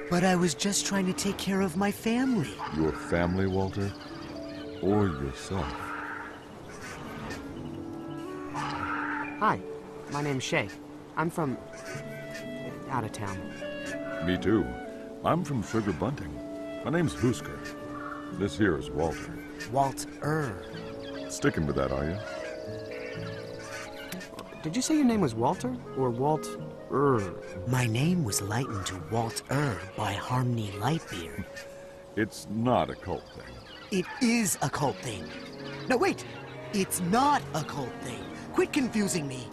But I was just trying to take care of my family. Your family, Walter? Or yourself? Hi, my name's Shay. I'm from... out of town. Me too. I'm from Sugar Bunting. My name's Husker. This here is Walter. Walter. Sticking with that, are you? Did you say your name was Walter or Walt-er? My name was lightened to Walter by Harmony Lightbeard. It's not a cult thing. It is a cult thing. No, wait! It's not a cult thing. Quit confusing me.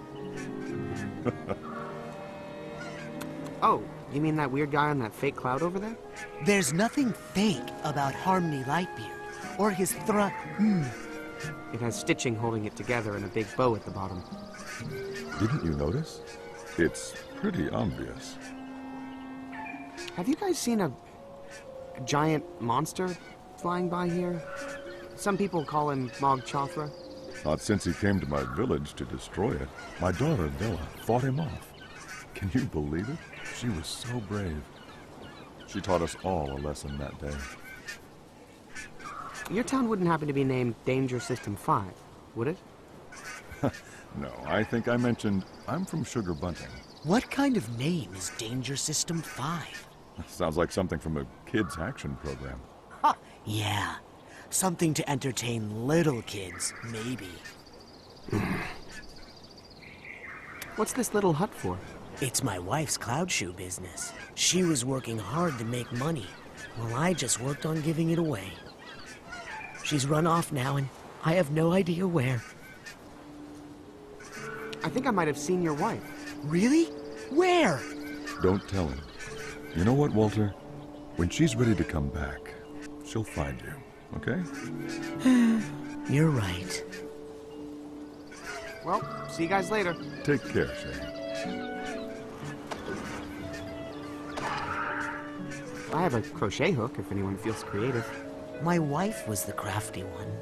Oh, you mean that weird guy on that fake cloud over there? There's nothing fake about Harmony Lightbeard or his It has stitching holding it together and a big bow at the bottom. Didn't you notice? It's pretty obvious. Have you guys seen a giant monster flying by here? Some people call him Mog Chothra. Not since he came to my village to destroy it. My daughter, Bella, fought him off. Can you believe it? She was so brave. She taught us all a lesson that day. Your town wouldn't happen to be named Danger System 5, would it? No, I think I mentioned I'm from Sugar Bunting. What kind of name is Danger System 5? Sounds like something from a kids' action program. Ha! Yeah. Something to entertain little kids, maybe. What's this little hut for? It's my wife's cloud shoe business. She was working hard to make money, while I just worked on giving it away. She's run off now, and I have no idea where. I think I might have seen your wife. Really? Where? Don't tell him. You know what, Walter? When she's ready to come back, she'll find you, okay? You're right. Well, see you guys later. Take care, Shay. I have a crochet hook if anyone feels creative. My wife was the crafty one.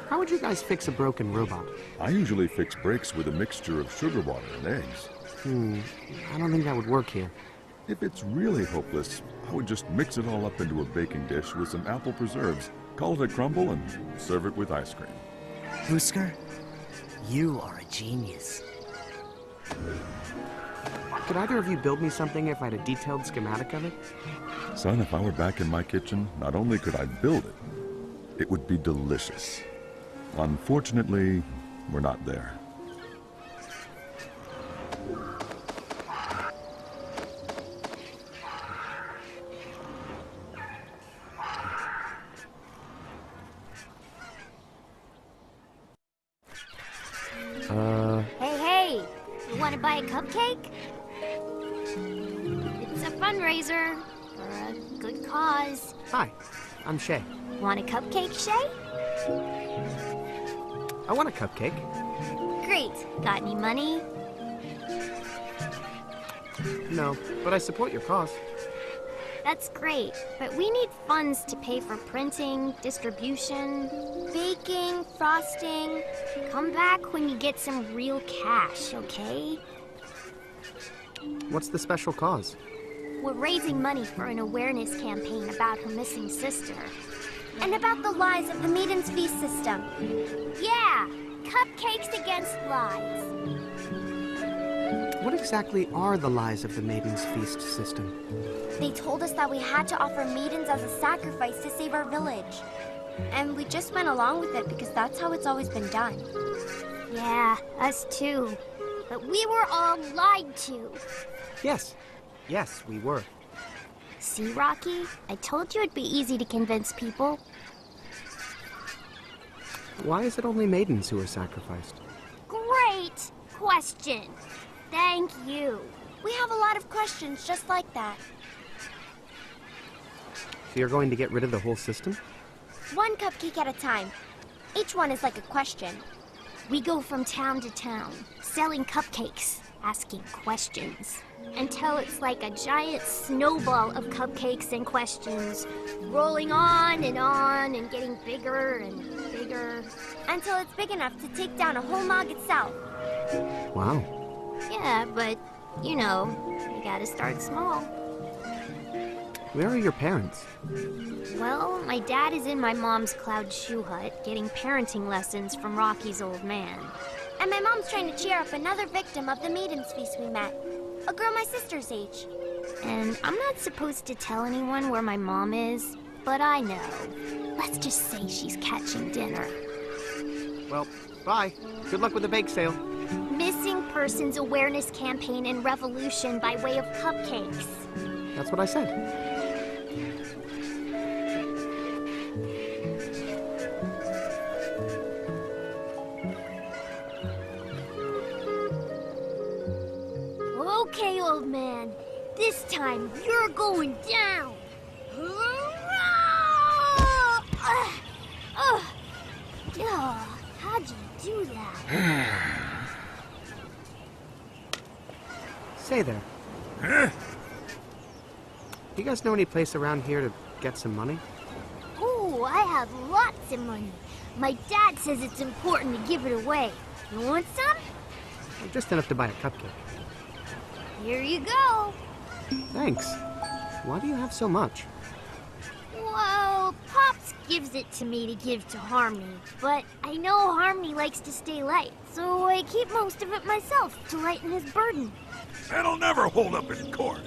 How would you guys fix a broken robot? I usually fix brakes with a mixture of sugar water and eggs. I don't think that would work here. If it's really hopeless, I would just mix it all up into a baking dish with some apple preserves, call it a crumble, and serve it with ice cream. Husker, you are a genius. Could either of you build me something if I had a detailed schematic of it? Son, if I were back in my kitchen, not only could I build it, it would be delicious. Unfortunately, we're not there. Hey, you want to buy a cupcake? It's a fundraiser for a good cause. Hi, I'm Shay. Want a cupcake, Shay? I want a cupcake. Great. Got any money? No, but I support your cause. That's great, but we need funds to pay for printing, distribution, baking, frosting. Come back when you get some real cash, okay? What's the special cause? We're raising money for an awareness campaign about her missing sister. And about the lies of the Maiden's Feast system. Yeah, cupcakes against lies. What exactly are the lies of the Maiden's Feast system? They told us that we had to offer maidens as a sacrifice to save our village. And we just went along with it because that's how it's always been done. Yeah, us too. But we were all lied to. Yes, we were. See, Rocky? I told you it'd be easy to convince people. Why is it only maidens who are sacrificed? Great question. Thank you. We have a lot of questions just like that. So you're going to get rid of the whole system? One cupcake at a time. Each one is like a question. We go from town to town, selling cupcakes, asking questions, until it's like a giant snowball of cupcakes and questions, rolling on and getting bigger and bigger. after... Until it's big enough to take down a whole mog itself. Wow. Yeah, but, you know, you gotta start small. Where are your parents? Well, my dad is in my mom's cloud shoe hut, getting parenting lessons from Rocky's old man. And my mom's trying to cheer up another victim of the Maiden's Feast we met. A girl my sister's age. And I'm not supposed to tell anyone where my mom is, but I know. Let's just say she's catching dinner. Well, bye. Good luck with the bake sale. Missing Persons Awareness Campaign and Revolution by way of cupcakes. That's what I said. Okay, old man. This time, you're going down. How'd you do that? Say there. Huh? You guys know any place around here to get some money? Ooh, I have lots of money. My dad says it's important to give it away. You want some? Just enough to buy a cupcake. Here you go. Thanks. Why do you have so much? Well, Pops gives it to me to give to Harmony, but I know Harmony likes to stay light, so I keep most of it myself to lighten his burden. That'll never hold up in court.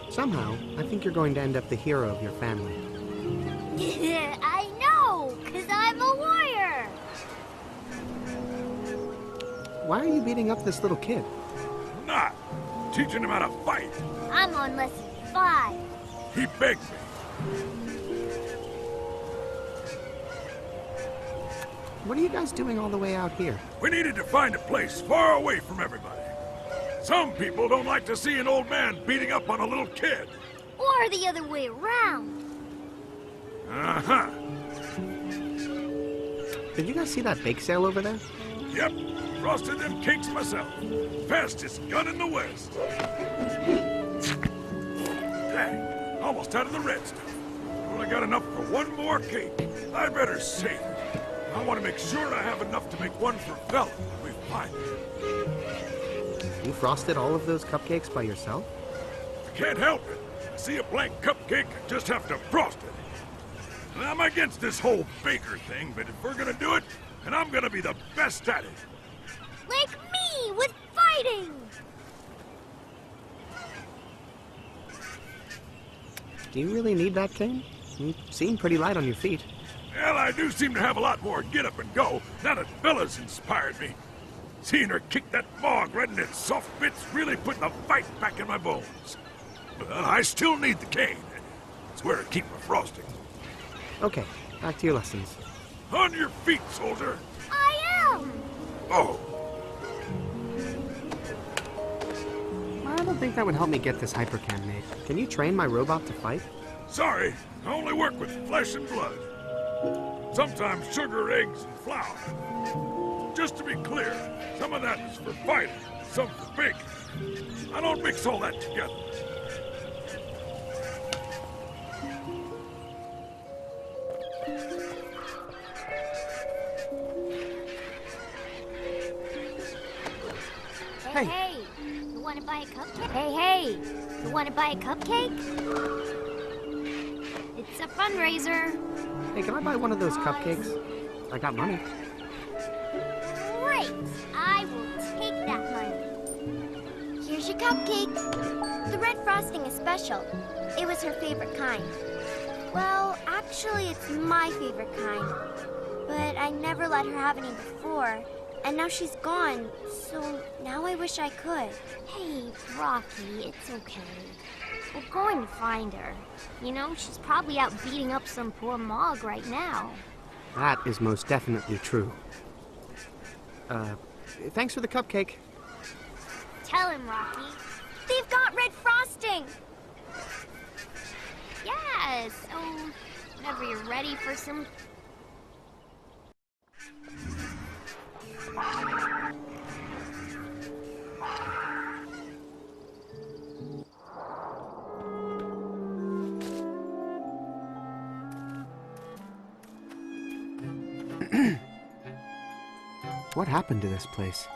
Somehow, I think you're going to end up the hero of your family. I know, 'cause I'm a warrior. Why are you beating up this little kid? Not teaching him how to fight. I'm on lesson 5. He begged me. What are you guys doing all the way out here? We needed to find a place far away from everybody. Some people don't like to see an old man beating up on a little kid. Or the other way around. Uh-huh. Did you guys see that bake sale over there? Yep. Frosted them cakes myself. Fastest gun in the West. Dang. Almost out of the red stuff. Only got enough for one more cake. I better save it. I want to make sure I have enough to make one for Bella when we find her. You frosted all of those cupcakes by yourself? I can't help it. I see a blank cupcake, I just have to frost it. And I'm against this whole baker thing, but if we're gonna do it, then I'm gonna be the best at it. Like me, with fighting! Do you really need that cane? You seem pretty light on your feet. Well, I do seem to have a lot more get up and go now that Bella's inspired me. Seeing her kick that mog right in its soft bits really put the fight back in my bones. But I still need the cane. It's where I keep my frosting. Okay, back to your lessons. On your feet, soldier. I am! Oh, I don't think that would help me get this hypercam made. Can you train my robot to fight? sorry. I only work with flesh and blood. Sometimes sugar, eggs, and flour. Just to be clear, some of that is for fighting, some for baking. I don't mix all that together. Hey, hey, you want to buy a cupcake? Hey, you want to buy a cupcake? It's a fundraiser. Hey, can I buy one of those cupcakes? I got money. Great, I will take that money. Here's your cupcake. The red frosting is special. It was her favorite kind. Well, actually, it's my favorite kind. But I never let her have any before. And now she's gone, so now I wish I could. Hey, Rocky, it's okay. We're going to find her. You know, she's probably out beating up some poor Mog right now. That is most definitely true. Thanks for the cupcake. Tell him, Rocky. They've got red frosting! Yes, so whenever you're ready for some... What happened to this place?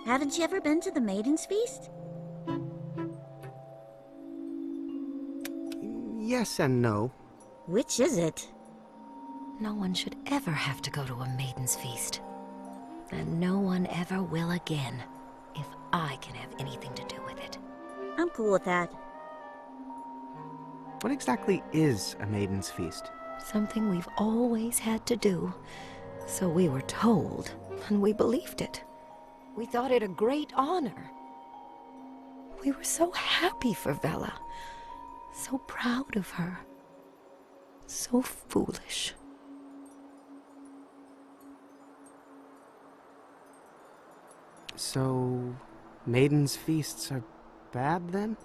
Haven't you ever been to the Maiden's Feast? Yes and no. Which is it? No one should ever have to go to a Maiden's Feast. And no one ever will again, if I can have anything to do with it. I'm cool with that. What exactly is a Maiden's Feast? Something we've always had to do. So we were told, and we believed it. We thought it a great honor. We were so happy for Vela. So proud of her. So foolish. So, Maiden's Feasts are bad then?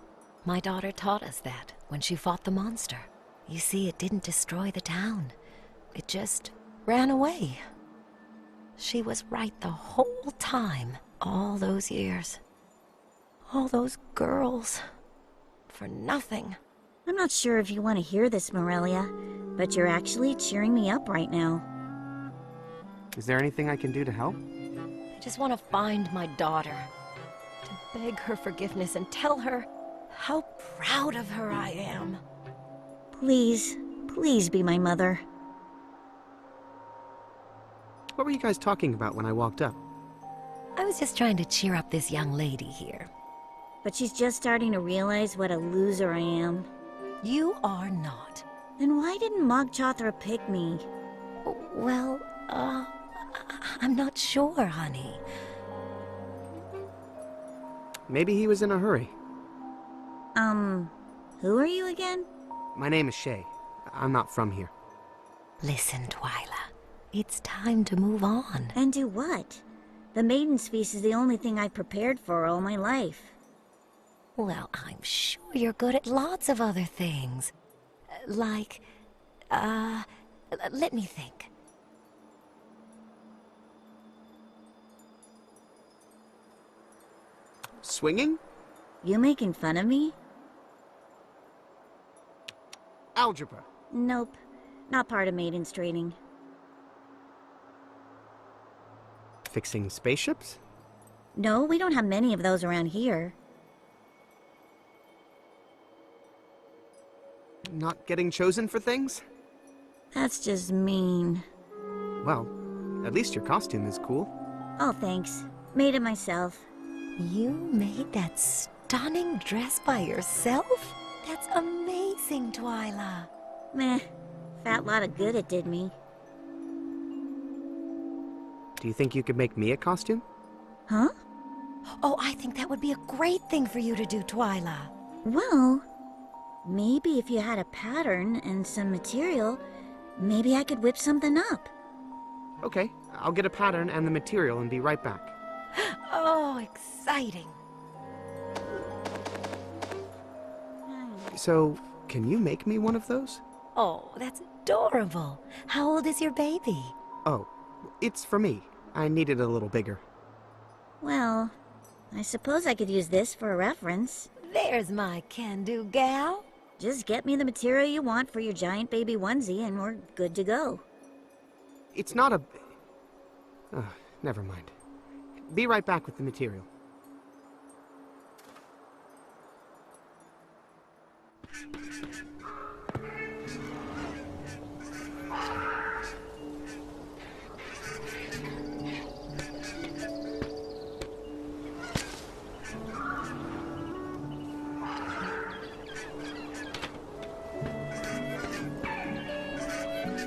My daughter taught us that when she fought the monster. You see, it didn't destroy the town. It just ran away. She was right the whole time, all those years. All those girls. For nothing. I'm not sure if you want to hear this, Morelia, but you're actually cheering me up right now. Is there anything I can do to help? I just want to find my daughter. To beg her forgiveness and tell her how proud of her I am. Please, please be my mother. What were you guys talking about when I walked up? I was just trying to cheer up this young lady here. But she's just starting to realize what a loser I am. You are not. Then why didn't Mog Chothra pick me? Well, I'm not sure, honey. Maybe he was in a hurry. Who are you again? My name is Shay. I'm not from here. Listen, Twyla. It's time to move on. And do what? The Maiden's Feast is the only thing I've prepared for all my life. Well, I'm sure you're good at lots of other things. Like, let me think. Swinging? You making fun of me? Algebra. Nope. Not part of Maiden's training. Fixing spaceships? No, we don't have many of those around here. Not getting chosen for things? That's just mean. Well, at least your costume is cool. Oh, thanks. Made it myself. You made that stunning dress by yourself? That's amazing, Twyla. Meh. Fat lot of good it did me. Do you think you could make me a costume? Huh? Oh, I think that would be a great thing for you to do, Twyla. Well, maybe if you had a pattern and some material, maybe I could whip something up. Okay, I'll get a pattern and the material and be right back. Oh, exciting. So, can you make me one of those? Oh, that's adorable. How old is your baby? Oh, it's for me. I need it a little bigger. Well, I suppose I could use this for a reference. There's my can-do gal. Just get me the material you want for your giant baby onesie and we're good to go. It's not a... never mind. Be right back with the material.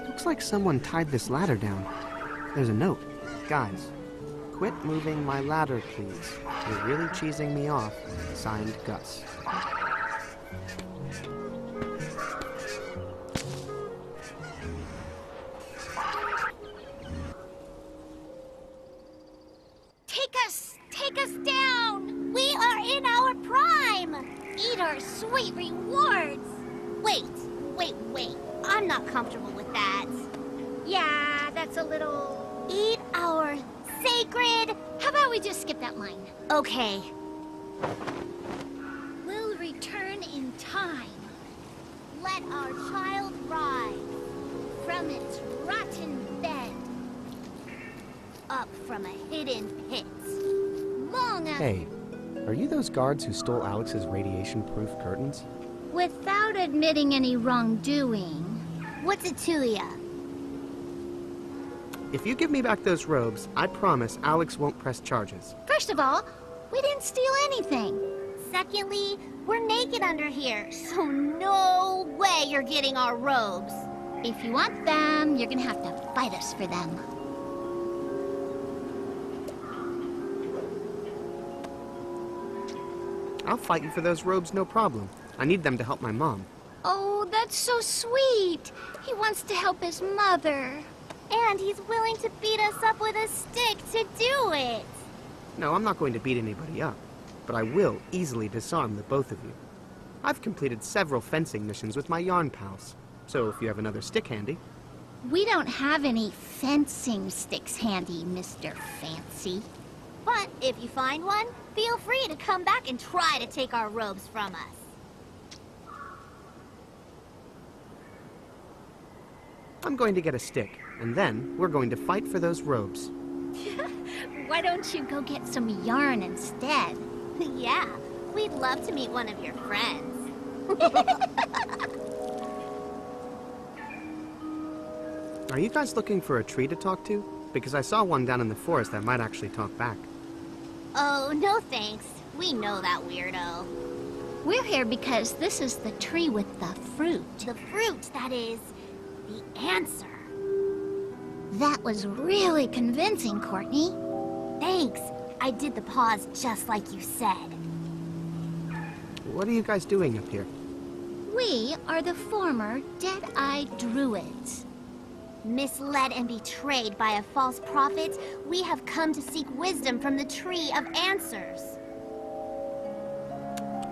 Looks like someone tied this ladder down. There's a note. Guys, quit moving my ladder, please. You're really cheesing me off. Signed, Gus. Take us down! We are in our prime! Eat our sweet rewards! Wait. I'm not comfortable with that. Yeah, that's a little... Eat our sacred... How about we just skip that line? Okay. We'll return in time. Let our child rise from its rotten bed. up from a hidden pit. Long after... Hey, are you those guards who stole Alex's radiation-proof curtains? Without admitting any wrongdoing, what's it to ya? If you give me back those robes, I promise Alex won't press charges. First of all, we didn't steal anything. Secondly, we're naked under here, so no way you're getting our robes. If you want them, you're gonna have to fight us for them. I'll fight you for those robes, no problem. I need them to help my mom. Oh, that's so sweet. He wants to help his mother. And he's willing to beat us up with a stick to do it. No, I'm not going to beat anybody up, but I will easily disarm the both of you. I've completed several fencing missions with my yarn pals, so if you have another stick handy... We don't have any fencing sticks handy, Mr. Fancy. But if you find one, feel free to come back and try to take our robes from us. I'm going to get a stick, and then we're going to fight for those robes. Why don't you go get some yarn instead? Yeah, we'd love to meet one of your friends. Are you guys looking for a tree to talk to? Because I saw one down in the forest that might actually talk back. Oh, no thanks. We know that weirdo. We're here because this is the tree with the fruit. The fruit, that is, the answer. That was really convincing, Courtney. Thanks. I did the pause just like you said. What are you guys doing up here? We are the former dead-eyed druids. Misled and betrayed by a false prophet, we have come to seek wisdom from the Tree of Answers.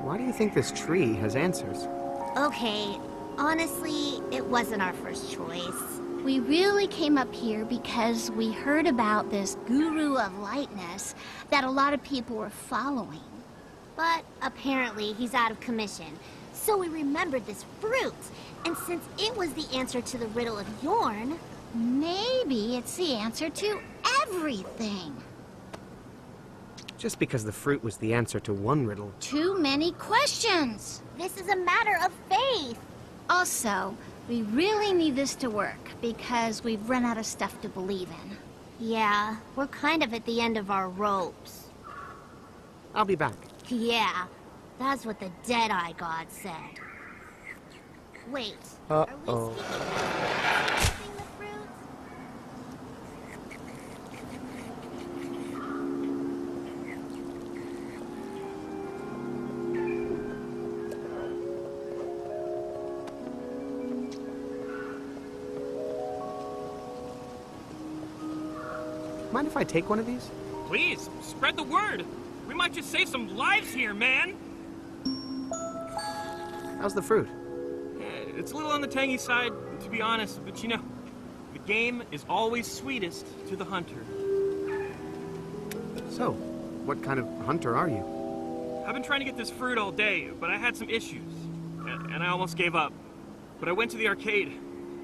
Why do you think this tree has answers? Okay, honestly, it wasn't our first choice. We really came up here because we heard about this guru of lightness that a lot of people were following. But apparently he's out of commission. So we remembered this fruit, and since it was the answer to the riddle of Yorn, maybe it's the answer to everything. Just because the fruit was the answer to one riddle. Too many questions. This is a matter of faith. Also, we really need this to work because we've run out of stuff to believe in. Yeah, we're kind of at the end of our ropes. I'll be back. Yeah, that's what the Deadeye God said. Wait, are we Uh-oh. speaking about the fruit? Mind if I take one of these? Please, spread the word. We might just save some lives here, man. How's the fruit? It's a little on the tangy side, to be honest, but you know, the game is always sweetest to the hunter. So, what kind of hunter are you? I've been trying to get this fruit all day, but I had some issues, and I almost gave up. But I went to the arcade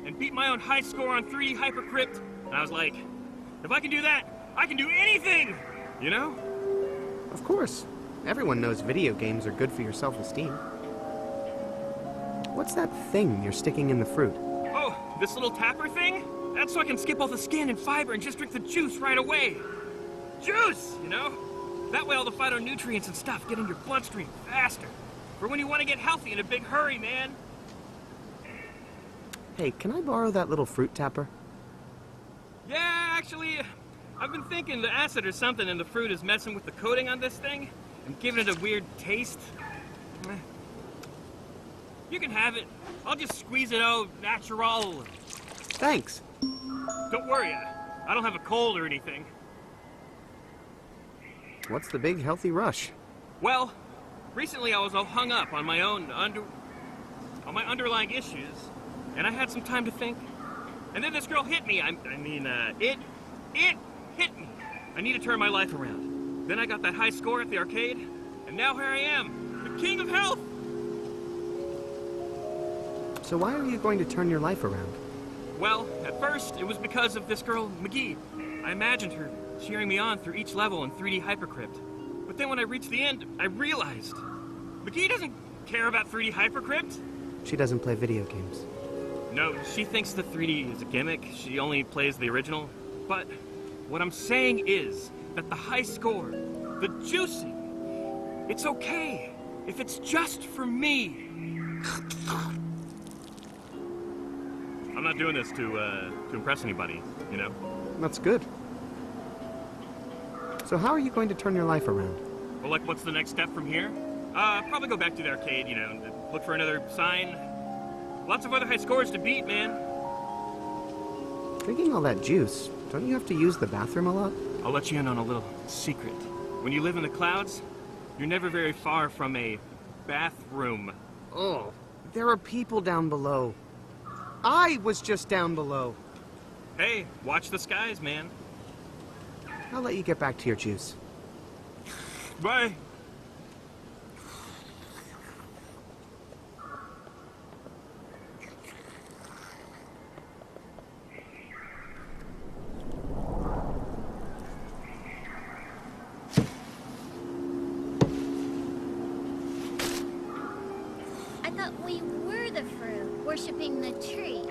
and beat my own high score on 3D Hypercrypt, and I was like, if I can do that, I can do anything! You know? Of course. Everyone knows video games are good for your self-esteem. What's that thing you're sticking in the fruit? Oh, this little tapper thing? That's so I can skip all the skin and fiber and just drink the juice right away. Juice, you know? That way all the phytonutrients and stuff get in your bloodstream faster. For when you want to get healthy in a big hurry, man. Hey, can I borrow that little fruit tapper? Yeah, actually, I've been thinking the acid or something in the fruit is messing with the coating on this thing and giving it a weird taste. You can have it. I'll just squeeze it out natural. Thanks. Don't worry, I don't have a cold or anything. What's the big healthy rush? Well, recently I was all hung up on my own my underlying issues, and I had some time to think. And then this girl hit me. It hit me. I need to turn my life around. Then I got that high score at the arcade, and now here I am, the king of health. So why are you going to turn your life around? Well, at first, it was because of this girl, McGee. I imagined her cheering me on through each level in 3D Hypercrypt. But then when I reached the end, I realized McGee doesn't care about 3D Hypercrypt. She doesn't play video games. No, she thinks the 3D is a gimmick. She only plays the original. But what I'm saying is that the high score, the juicing, it's okay if it's just for me. I'm not doing this to impress anybody, you know? That's good. So how are you going to turn your life around? Well, like, what's the next step from here? Probably go back to the arcade, you know, look for another sign. Lots of other high scores to beat, man. Drinking all that juice, don't you have to use the bathroom a lot? I'll let you in on a little secret. When you live in the clouds, you're never very far from a bathroom. Oh, there are people down below. I was just down below. Hey, watch the skies, man. I'll let you get back to your juice. Bye. I thought we were the fruit, worshipping the tree.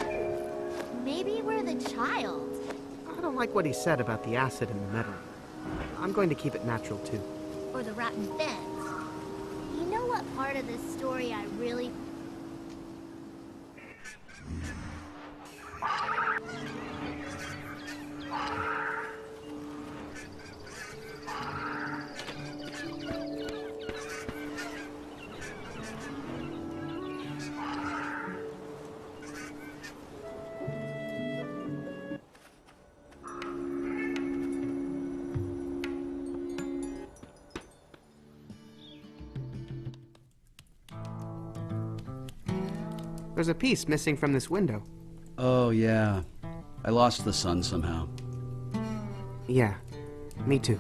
Maybe we're the child. I don't like what he said about the acid in the metal. I'm going to keep it natural, too. Or the rotten fence. You know what part of this story I really... There's a piece missing from this window. Oh, yeah. I lost the sun somehow. Yeah, me too.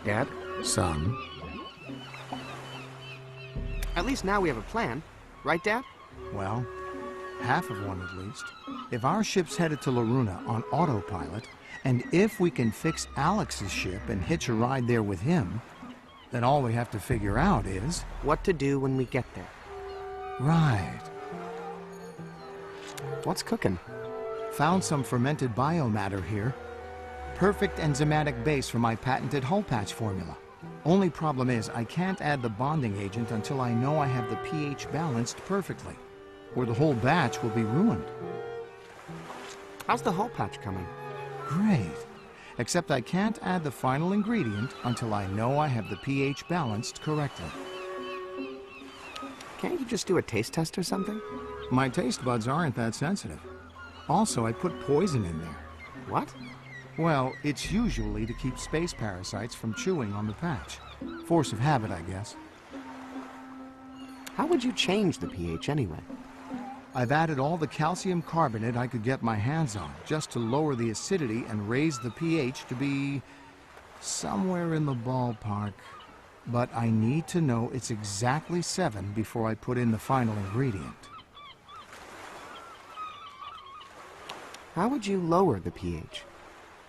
Dad? Son? At least now we have a plan. Right, Dad? Well, half of one at least. If our ship's headed to Loruna on autopilot, and if we can fix Alex's ship and hitch a ride there with him, then all we have to figure out is... What to do when we get there. Right. What's cooking? Found some fermented biomatter here. Perfect enzymatic base for my patented hull patch formula. Only problem is I can't add the bonding agent until I know I have the pH balanced perfectly, or the whole batch will be ruined. How's the hull patch coming? Great. Except I can't add the final ingredient until I know I have the pH balanced correctly. Can't you just do a taste test or something? My taste buds aren't that sensitive. Also, I put poison in there. What? Well, it's usually to keep space parasites from chewing on the patch. Force of habit, I guess. How would you change the pH anyway? I've added all the calcium carbonate I could get my hands on, just to lower the acidity and raise the pH to be somewhere in the ballpark. But I need to know it's exactly 7 before I put in the final ingredient. How would you lower the pH?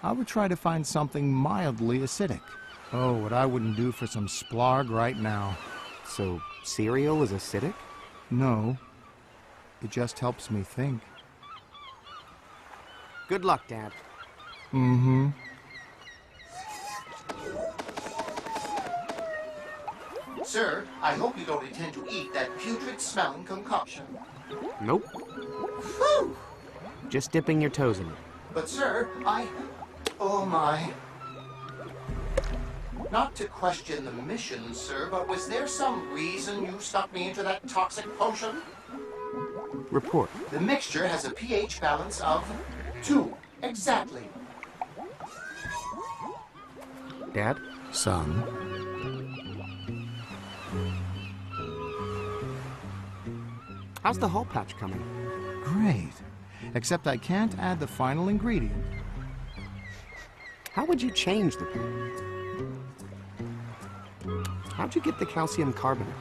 I would try to find something mildly acidic. Oh, what I wouldn't do for some splarg right now. So, cereal is acidic? No. It just helps me think. Good luck, Dad. Mm-hmm. Sir, I hope you don't intend to eat that putrid-smelling concoction. Nope. Whew! Just dipping your toes in it. But, sir, Oh, my. Not to question the mission, sir, but was there some reason you stuck me into that toxic potion? Report. The mixture has a pH balance of 2. Exactly. Dad? Son? How's the hull patch coming? Great. Except I can't add the final ingredient. How would you change the... How'd you get the calcium carbonate?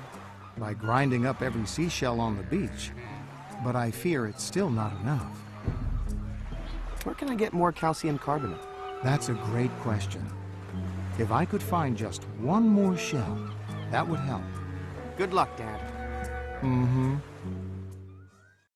By grinding up every seashell on the beach. But I fear it's still not enough. Where can I get more calcium carbonate? That's a great question. If I could find just one more shell, that would help. Good luck, Dad. Mm-hmm.